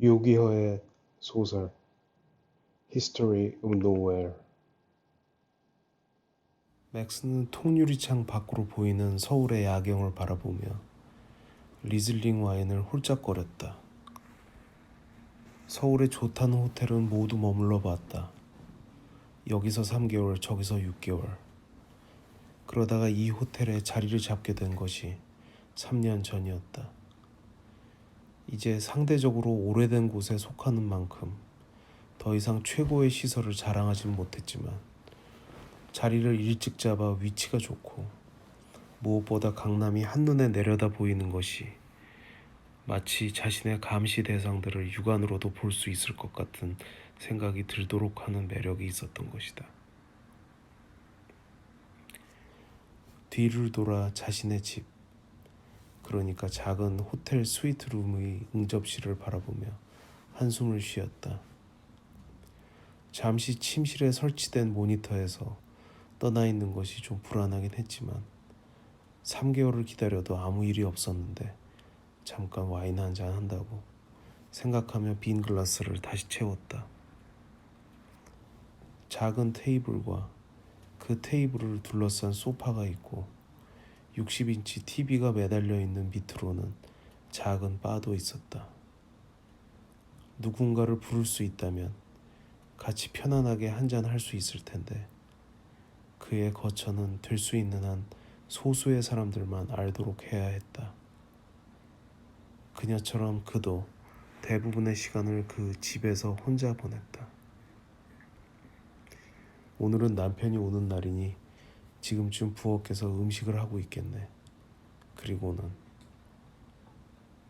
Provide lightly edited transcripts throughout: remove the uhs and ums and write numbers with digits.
요기허의 소설 History of Nowhere. 맥스는 통유리창 밖으로 보이는 서울의 야경을 바라보며 리즐링 와인을 홀짝거렸다. 서울의 좋다는 호텔은 모두 머물러 봤다. 여기서 3개월, 저기서 6개월. 그러다가 이 호텔에 자리를 잡게 된 것이 3년 전이었다. 이제 상대적으로 오래된 곳에 속하는 만큼 더 이상 최고의 시설을 자랑하진 못했지만 자리를 일찍 잡아 위치가 좋고 무엇보다 강남이 한눈에 내려다 보이는 것이 마치 자신의 감시 대상들을 육안으로도 볼 수 있을 것 같은 생각이 들도록 하는 매력이 있었던 것이다. 뒤를 돌아 자신의 집, 그러니까 작은 호텔 스위트룸의 응접실을 바라보며 한숨을 쉬었다. 잠시 침실에 설치된 모니터에서 떠나 있는 것이 좀 불안하긴 했지만 3개월을 기다려도 아무 일이 없었는데 잠깐 와인 한잔 한다고 생각하며 빈 글라스를 다시 채웠다. 작은 테이블과 그 테이블을 둘러싼 소파가 있고 60인치 TV가 매달려 있는 밑으로는 작은 바도 있었다. 누군가를 부를 수 있다면 같이 편안하게 한잔 할 수 있을 텐데 그의 거처는 될 수 있는 한 소수의 사람들만 알도록 해야 했다. 그녀처럼 그도 대부분의 시간을 그 집에서 혼자 보냈다. 오늘은 남편이 오는 날이니 지금쯤 부엌에서 음식을 하고 있겠네. 그리고는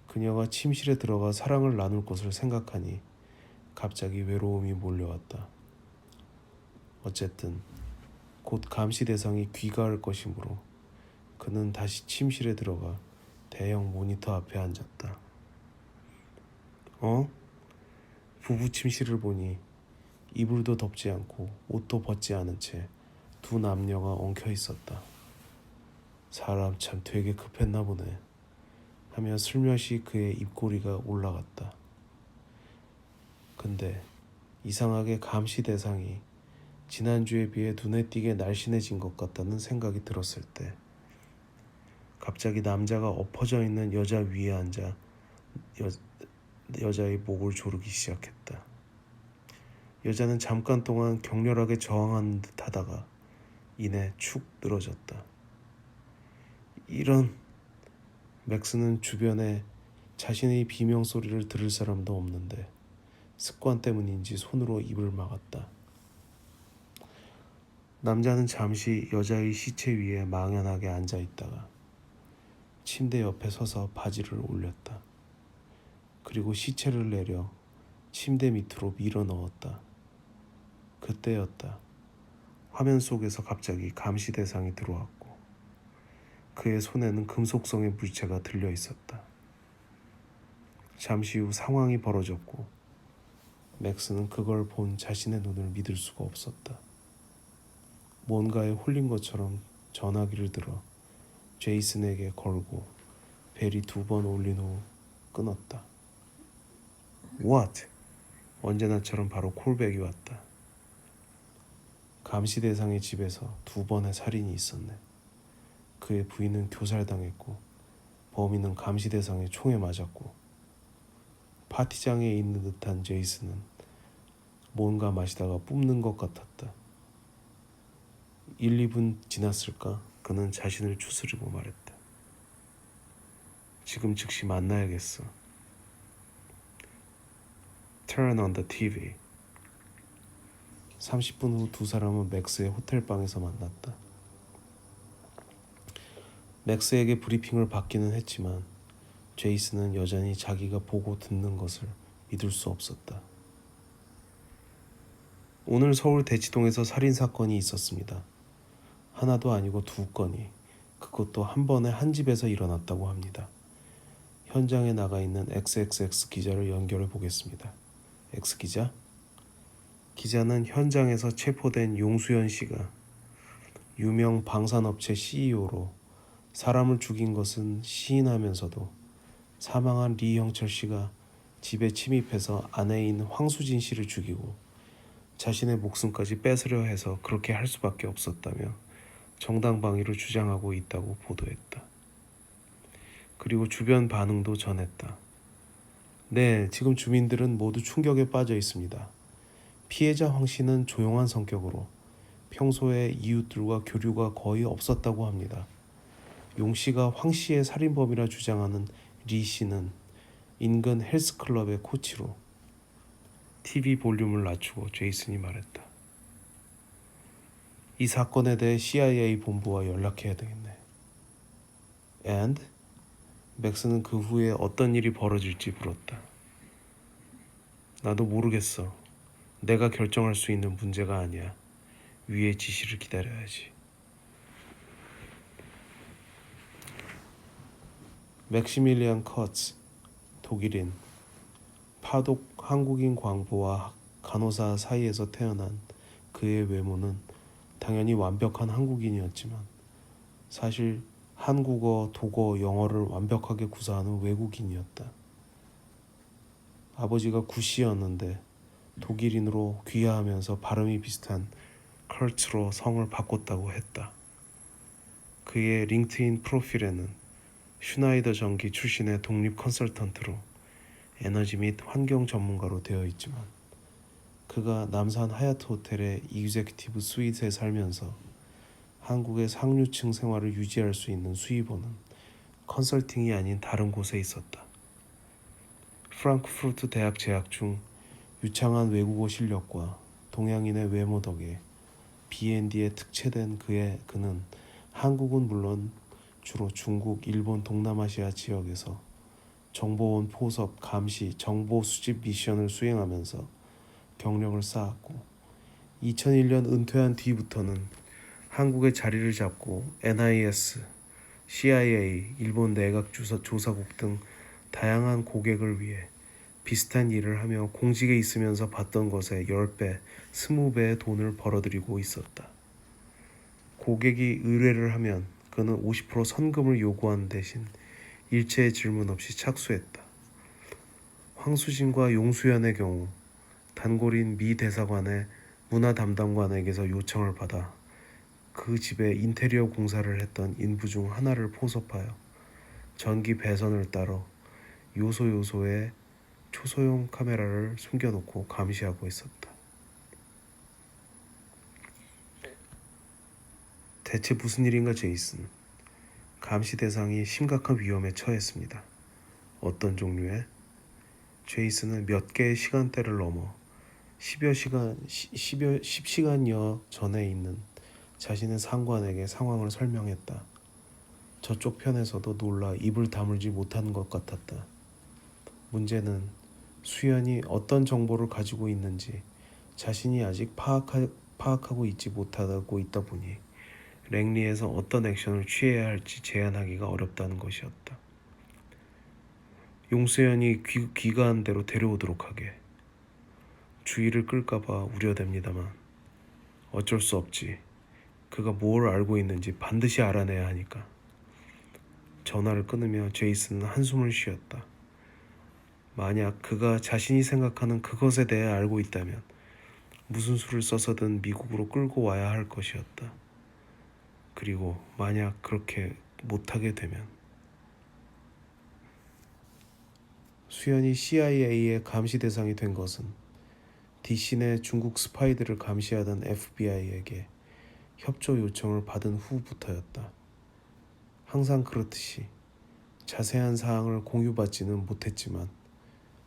그녀가 침실에 들어가 사랑을 나눌 것을 생각하니 갑자기 외로움이 몰려왔다. 어쨌든 곧 감시 대상이 귀가할 것이므로 그는 다시 침실에 들어가 대형 모니터 앞에 앉았다. 부부 침실을 보니 이불도 덮지 않고 옷도 벗지 않은 채 두 남녀가 엉켜 있었다. 사람 참 되게 급했나 보네 하며 슬며시 그의 입꼬리가 올라갔다. 근데 이상하게 감시 대상이 지난주에 비해 눈에 띄게 날씬해진 것 같다는 생각이 들었을 때 갑자기 남자가 엎어져 있는 여자 위에 앉아 여자의 목을 조르기 시작했다. 여자는 잠깐 동안 격렬하게 저항하는 듯 하다가 이내 축 늘어졌다. 이런. 맥스는 주변에 자신의 비명소리를 들을 사람도 없는데 습관 때문인지 손으로 입을 막았다. 남자는 잠시 여자의 시체 위에 망연하게 앉아있다가 침대 옆에 서서 바지를 올렸다. 그리고 시체를 내려 침대 밑으로 밀어 넣었다. 그때였다. 화면 속에서 갑자기 감시 대상이 들어왔고 그의 손에는 금속성의 물체가 들려 있었다. 잠시 후 상황이 벌어졌고 맥스는 그걸 본 자신의 눈을 믿을 수가 없었다. 뭔가에 홀린 것처럼 전화기를 들어 제이슨에게 걸고 벨이 2번 울린 후 끊었다. What? 언제나처럼 바로 콜백이 왔다. 감시 대상의 집에서 2번의 살인이 있었네. 그의 부인은 교살당했고 범인은 감시 대상의 총에 맞았고 파티장에 있는 듯한 제이슨은 뭔가 마시다가 뿜는 것 같았다. 1, 2분 지났을까? 그는 자신을 추스리고 말했다. 지금 즉시 만나야겠어. Turn on the TV. 30분 후 두 사람은 맥스의 호텔방에서 만났다. 맥스에게 브리핑을 받기는 했지만 제이슨은 여전히 자기가 보고 듣는 것을 믿을 수 없었다. 오늘 서울 대치동에서 살인사건이 있었습니다. 하나도 아니고 2건이, 그것도 한 번에 한 집에서 일어났다고 합니다. 현장에 나가 있는 XXX 기자를 연결해 보겠습니다. X 기자? 기자는 현장에서 체포된 용수연 씨가 유명 방산업체 CEO로 사람을 죽인 것은 시인하면서도 사망한 리형철 씨가 집에 침입해서 아내인 황수진 씨를 죽이고 자신의 목숨까지 뺏으려 해서 그렇게 할 수밖에 없었다며 정당방위를 주장하고 있다고 보도했다. 그리고 주변 반응도 전했다. 네, 지금 주민들은 모두 충격에 빠져 있습니다. 피해자 황 씨는 조용한 성격으로 평소에 이웃들과 교류가 거의 없었다고 합니다. 용 씨가 황 씨의 살인범이라 주장하는 리 씨는 인근 헬스클럽의 코치로. TV 볼륨을 낮추고 제이슨이 말했다. 이 사건에 대해 CIA 본부와 연락해야 되겠네. And? 맥스는 그 후에 어떤 일이 벌어질지 물었다. 나도 모르겠어. 내가 결정할 수 있는 문제가 아니야. 위의 지시를 기다려야지. 맥시밀리안 커츠, 독일인, 파독 한국인 광부와 간호사 사이에서 태어난 그의 외모는 당연히 완벽한 한국인이었지만 사실 한국어, 독어, 영어를 완벽하게 구사하는 외국인이었다. 아버지가 구씨였는데 독일인으로 귀화하면서 발음이 비슷한 컬츠로 성을 바꿨다고 했다. 그의 링크드인 프로필에는 슈나이더 전기 출신의 독립 컨설턴트로 에너지 및 환경 전문가로 되어 있지만 그가 남산 하얏트 호텔의 이그제큐티브 스윗에 살면서 한국의 상류층 생활을 유지할 수 있는 수입원은 컨설팅이 아닌 다른 곳에 있었다. 프랑크푸르트 대학 재학 중 유창한 외국어 실력과 동양인의 외모 덕에 B&D에 특채된 그는 한국은 물론 주로 중국, 일본, 동남아시아 지역에서 정보원 포섭, 감시, 정보 수집 미션을 수행하면서 경력을 쌓았고 2001년 은퇴한 뒤부터는 한국에 자리를 잡고 NIS, CIA, 일본 내각 조사국 등 다양한 고객을 위해 비슷한 일을 하며 공직에 있으면서 받던 것에 10배, 20배의 돈을 벌어들이고 있었다. 고객이 의뢰를 하면 그는 50% 선금을 요구하는 대신 일체의 질문 없이 착수했다. 황수진과 용수연의 경우 단골인 미 대사관의 문화 담당관에게서 요청을 받아 그 집에 인테리어 공사를 했던 인부 중 하나를 포섭하여 전기 배선을 따러 요소요소에 초소형 카메라를 숨겨놓고 감시하고 있었다. 대체 무슨 일인가 제이슨? 감시 대상이 심각한 위험에 처했습니다. 어떤 종류의? 제이슨은 몇 개의 시간대를 넘어 10시간여 전에 있는 자신의 상관에게 상황을 설명했다. 저쪽 편에서도 놀라 입을 다물지 못한 것 같았다. 문제는 수연이 어떤 정보를 가지고 있는지 자신이 아직 파악하고 있지 못하고 있다 보니 랭리에서 어떤 액션을 취해야 할지 제안하기가 어렵다는 것이었다. 용수연이 귀가한 대로 데려오도록 하게. 주의를 끌까봐 우려됩니다만 어쩔 수 없지. 그가 뭘 알고 있는지 반드시 알아내야 하니까. 전화를 끊으며 제이슨은 한숨을 쉬었다. 만약 그가 자신이 생각하는 그것에 대해 알고 있다면 무슨 수를 써서든 미국으로 끌고 와야 할 것이었다. 그리고 만약 그렇게 못하게 되면 수연이 CIA의 감시 대상이 된 것은 DC 내 중국 스파이들을 감시하던 FBI에게 협조 요청을 받은 후부터였다. 항상 그렇듯이 자세한 사항을 공유받지는 못했지만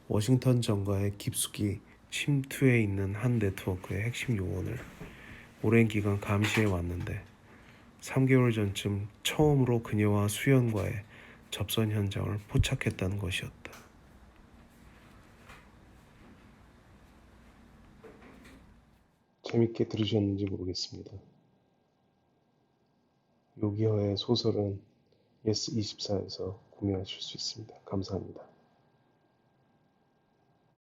워싱턴 정가의 깊숙이 침투해 있는 한 네트워크의 핵심 요원을 오랜 기간 감시해 왔는데 3개월 전쯤 처음으로 그녀와 수연과의 접선 현장을 포착했다는 것이었다. 재밌게 들으셨는지 모르겠습니다. 요기허의 소설은 예스24에서 구매하실 수 있습니다. 감사합니다.